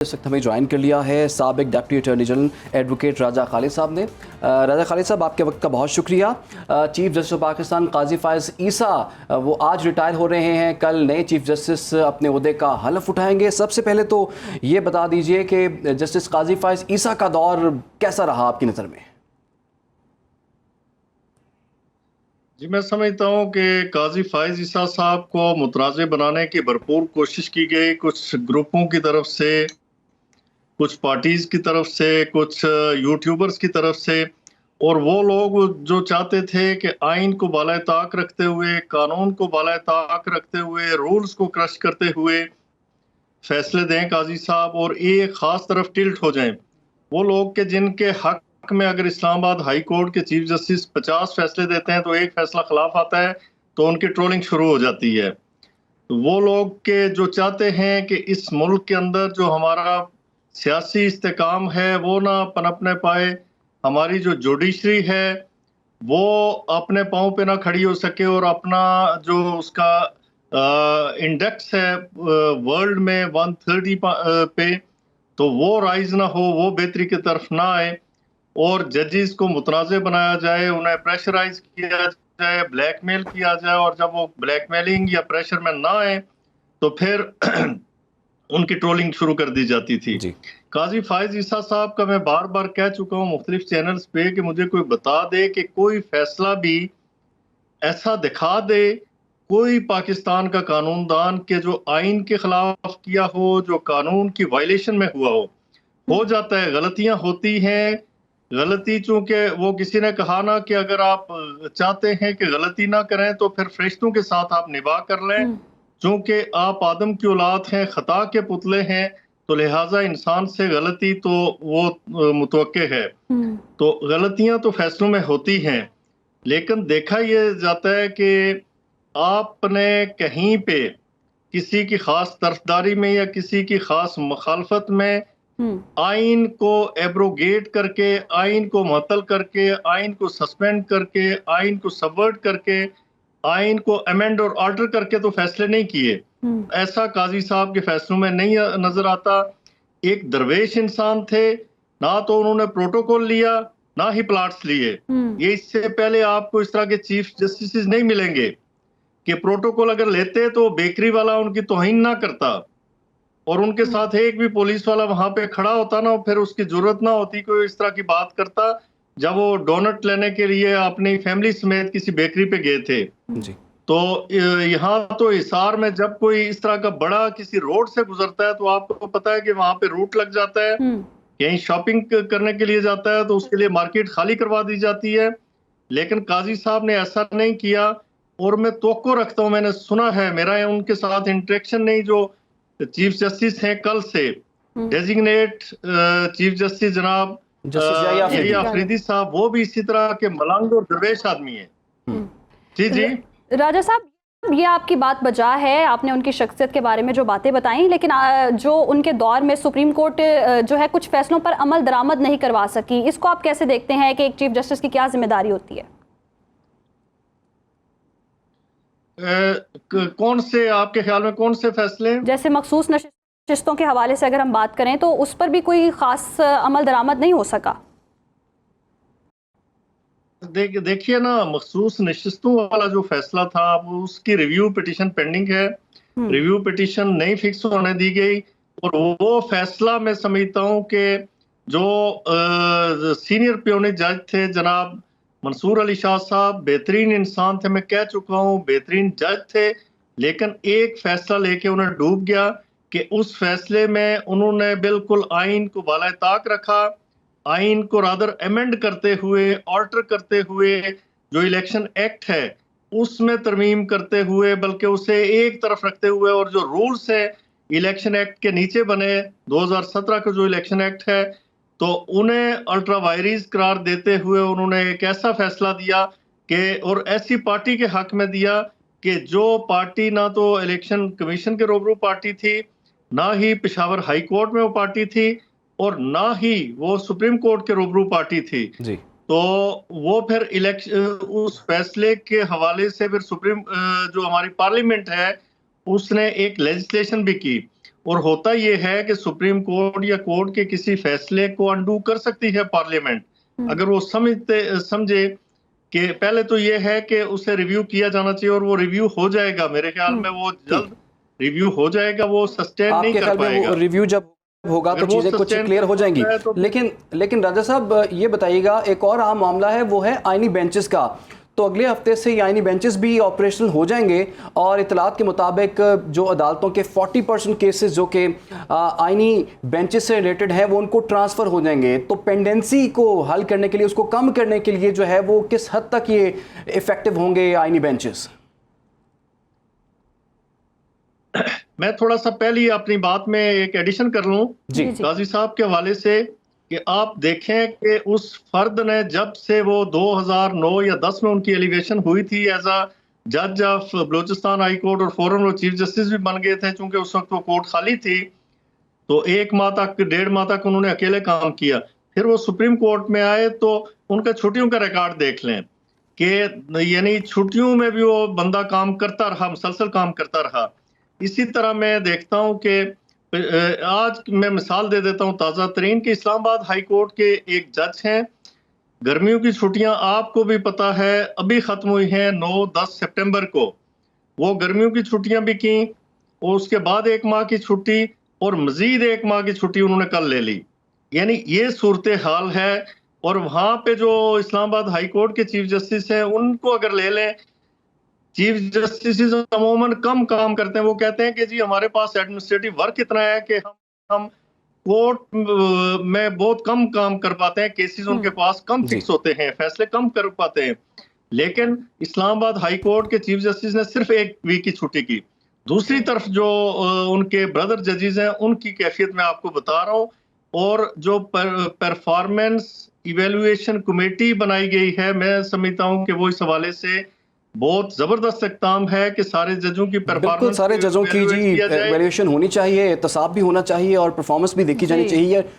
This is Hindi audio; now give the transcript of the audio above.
इस वक्त हमें ज्वाइन कर लिया है साबिक डिप्टी अटॉर्नी जनरल एडवोकेट राजा खालिद साहब ने। राजा खालिद साहब, आपके वक्त का बहुत शुक्रिया। चीफ जस्टिस ऑफ पाकिस्तान काजी फायज़ ईसा वो आज रिटायर हो रहे हैं, कल नए चीफ जस्टिस अपने ओहदे का हलफ उठाएंगे। सबसे पहले तो ये बता दीजिए कि जस्टिस काजी फायज़ ईसा का दौर कैसा रहा आपकी नज़र में? जी, मैं समझता हूँ कि काजी फायज़ ईसा साहब को मुतनाज़ बनाने की भरपूर कोशिश की गई, कुछ ग्रुपों की तरफ से, कुछ पार्टीज़ की तरफ से, कुछ यूट्यूबर्स की तरफ से। और वो लोग जो चाहते थे कि आइन को बाला ताक रखते हुए, कानून को बाला ताक रखते हुए, रूल्स को क्रश करते हुए फैसले दें काजी साहब और एक ख़ास तरफ टिल्ट हो जाएं। वो लोग के जिनके हक में अगर इस्लामाबाद हाई कोर्ट के चीफ जस्टिस 50 फैसले देते हैं तो एक फैसला खिलाफ आता है तो उनकी ट्रोलिंग शुरू हो जाती है। तो वो लोग के जो चाहते हैं कि इस मुल्क के अंदर जो हमारा सियासी इस्तेकाम है वो ना पनपने पाए, हमारी जो जुडिशरी है वो अपने पाँव पे ना खड़ी हो सके और अपना जो उसका इंडेक्स है वर्ल्ड में 130 पे, तो वो राइज ना हो, वो बेहतरी की तरफ ना आए और जजेस को मुतनाज़ बनाया जाए, उन्हें प्रेशराइज किया जाए, ब्लैकमेल किया जाए। और जब वो ब्लैकमेलिंग या प्रेशर में ना आए तो फिर उनकी ट्रोलिंग शुरू कर दी जाती थी। काजी फायज़ ईसा साहब का मैं बार बार कह चुका हूँ मुख्तलिफ चैनल्स पे कि मुझे कोई बता दे कि कोई फैसला भी ऐसा दिखा दे, कोई पाकिस्तान का कानूनदान के जो आइन के खिलाफ किया हो, जो कानून की वायलेशन में हुआ हो जाता है, गलतियां होती हैं। गलती चूंकि वो किसी ने कहा ना कि अगर आप चाहते हैं कि गलती ना करें तो फिर फरिश्तों के साथ आप निभा कर लें। चूंकि आप आदम की औलाद हैं, खता के पुतले हैं, तो लिहाजा इंसान से गलती तो वो मुतवक्के है। तो गलतियां तो फैसलों में होती हैं, लेकिन देखा यह जाता है कि आपने कहीं पे किसी की खास तरफदारी में या किसी की खास मुखालफत में आइन को एब्रोगेट करके, आइन को मुअत्तल करके, आइन को सस्पेंड करके, आइन को सबवर्ट करके, आइन को अमेंड और ऑल्टर करके तो फैसले नहीं किए। ऐसा काजी साहब के फैसलों में नहीं नजर आता। एक दरवेश इंसान थे, ना तो उन्होंने प्रोटोकॉल लिया ना ही प्लाट्स लिए। ये इससे पहले आपको इस तरह के चीफ जस्टिस नहीं मिलेंगे कि प्रोटोकॉल अगर लेते तो बेकरी वाला उनकी तौहीन ना करता और उनके साथ एक भी पुलिस वाला वहां पे खड़ा होता ना, फिर उसकी जरूरत ना होती कोई इस तरह की बात करता जब वो डोनट लेने के लिए अपनी फैमिली समेत किसी बेकरी पे गए थे। जी। तो यहाँ तो हिसार में जब कोई इस तरह का बड़ा किसी रोड से गुजरता है तो आपको पता है कि वहां पे रूट लग जाता है, कहीं शॉपिंग करने के लिए जाता है तो उसके लिए मार्केट खाली करवा दी जाती है। लेकिन काजी साहब ने ऐसा नहीं किया और मैं तवक्को रखता हूँ, मैंने सुना है, मेरा उनके साथ इंटरेक्शन नहीं, जो चीफ जस्टिस हैं कल से डेजिग्नेट चीफ जस्टिस जनाब यही अफरीदी साहब, वो भी इसी तरह के मलंग और दरवेश आदमी हैं। जी राजा साहब, ये आपकी बात बजा है, आपने उनकी शख्सियत के बारे में जो बातें बताई, लेकिन जो उनके दौर में सुप्रीम कोर्ट जो है कुछ फैसलों पर अमल दरामद नहीं करवा सकी, इसको आप कैसे देखते हैं कि एक चीफ जस्टिस की क्या जिम्मेदारी होती है? कौन से आपके ख्याल में कौन से फैसले? जैसे मखसूस नशिस्तों के हवाले से अगर हम बात करें तो उस पर भी कोई खास अमल दरामद नहीं हो सका। देखिए ना, मखसूस नशिस्तों वाला जो फैसला था उसकी रिव्यू पिटीशन पेंडिंग है। रिव्यू पिटीशन नहीं फिक्स होने दी गई और वो फैसला मैं समझता हूँ कि जो सीनियर पियोनिक जज थे जनाब मंसूर अली शाह साहब, बेहतरीन इंसान थे, मैं कह चुका हूँ, बेहतरीन जज थे, लेकिन एक फैसला लेके उन्हें डूब गया कि उस फैसले में उन्होंने बिल्कुल आइन को बाला ताक रखा, आइन को रादर अमेंड करते हुए, ऑल्टर करते हुए, जो इलेक्शन एक्ट है उसमें तरमीम करते हुए, बल्कि उसे एक तरफ रखते हुए, और जो रूल्स है इलेक्शन एक्ट के नीचे बने 2017 का जो इलेक्शन एक्ट है, तो उन्हें अल्ट्रा वायरीज करार देते हुए उन्होंने एक ऐसा फैसला दिया कि, और ऐसी पार्टी के हक में दिया कि जो पार्टी ना तो इलेक्शन कमीशन के रूबरू पार्टी थी, ना ही पेशावर हाई कोर्ट में वो पार्टी थी, और ना ही वो सुप्रीम कोर्ट के रूबरू पार्टी थी जी। तो वो फिर इलेक्शन उस फैसले के हवाले से फिर सुप्रीम जो हमारी पार्लियामेंट है उसने एक लेजिस्लेशन भी की और होता ये है कि सुप्रीम कोर्ट या कोर्ट के किसी फैसले को अंडू कर सकती है पार्लियामेंट, अगर वो समझे कि पहले तो ये है कि उसे रिव्यू किया जाना चाहिए, और वो रिव्यू हो जाएगा, मेरे ख्याल में वो जल्द रिव्यू हो जाएगा, वो सस्टेन नहीं कर पाएगा। रिव्यू जब होगा तो चीजें कुछ क्लियर हो जाएंगी। तो लेकिन राजा साहब ये बताइएगा, एक और आम मामला है वो है आईनी बेंचेस का। तो अगले हफ्ते से ये आईनी बेंचेस भी ऑपरेशनल हो जाएंगे, और इतलात के मुताबिक जो अदालतों के 40% केसेस जो कि आईनी बेंचेस से रिलेटेड है वो उनको ट्रांसफ़र हो जाएंगे। तो पेंडेंसी को हल करने के लिए, उसको कम करने के लिए जो है वो किस हद तक ये इफेक्टिव होंगे आईनी बेंचेस? मैं थोड़ा सा पहले ही अपनी बात में एक एडिशन कर लूं जी। काजी साहब के हवाले से, कि आप देखें कि उस फर्द ने जब से वो 2009 या 10 में उनकी एलिवेशन हुई थी एज अ जज ऑफ बलूचिस्तान हाई कोर्ट, और फौरन वो चीफ जस्टिस भी बन गए थे, चूंकि उस वक्त वो कोर्ट खाली थी, तो 1 माह तक 1.5 माह तक उन्होंने अकेले काम किया। फिर वो सुप्रीम कोर्ट में आए तो उनका छुट्टियों का रिकॉर्ड देख लें कि यानी छुट्टियों में भी वो बंदा काम करता रहा, मुसलसल काम करता रहा। इसी तरह मैं देखता हूं कि आज मैं मिसाल दे देता हूं ताज़ा तरीन, कि इस्लामाबाद हाई कोर्ट के एक जज हैं, गर्मियों की छुट्टियां आपको भी पता है अभी खत्म हुई हैं 9-10 सितंबर को, वो गर्मियों की छुट्टियां भी की, और उसके बाद 1 माह की छुट्टी, और मजीद 1 माह की छुट्टी उन्होंने कल ले ली। यानी ये सूरत हाल है। और वहां पे जो इस्लामाबाद हाई कोर्ट के चीफ जस्टिस हैं उनको अगर ले लें, चीफ जस्टिस अमूमन कम काम करते हैं। वो कहते हैं कि जी हमारे पास एडमिनिस्ट्रेटिव वर्क इतना है कि हम कोर्ट में बहुत कम काम कर पाते हैं, केसेस उनके पास कम फिक्स होते हैं, फैसले कम कर पाते हैं। लेकिन इस्लामाबाद हाई कोर्ट के चीफ जस्टिस ने सिर्फ 1 वीक की छुट्टी की। दूसरी तरफ जो उनके ब्रदर जजेस हैं उनकी कैफियत मैं आपको बता रहा हूँ, और जो परफॉर्मेंस इवेल्युएशन कमेटी बनाई गई है, मैं समझता हूँ कि वो इस हवाले से बहुत जबरदस्त इक़दाम है कि सारे जजों की बिल्कुल, सारे जजों की जी वैल्यूएशन होनी चाहिए, एहतसाब भी होना चाहिए और परफॉर्मेंस भी देखी जानी चाहिए।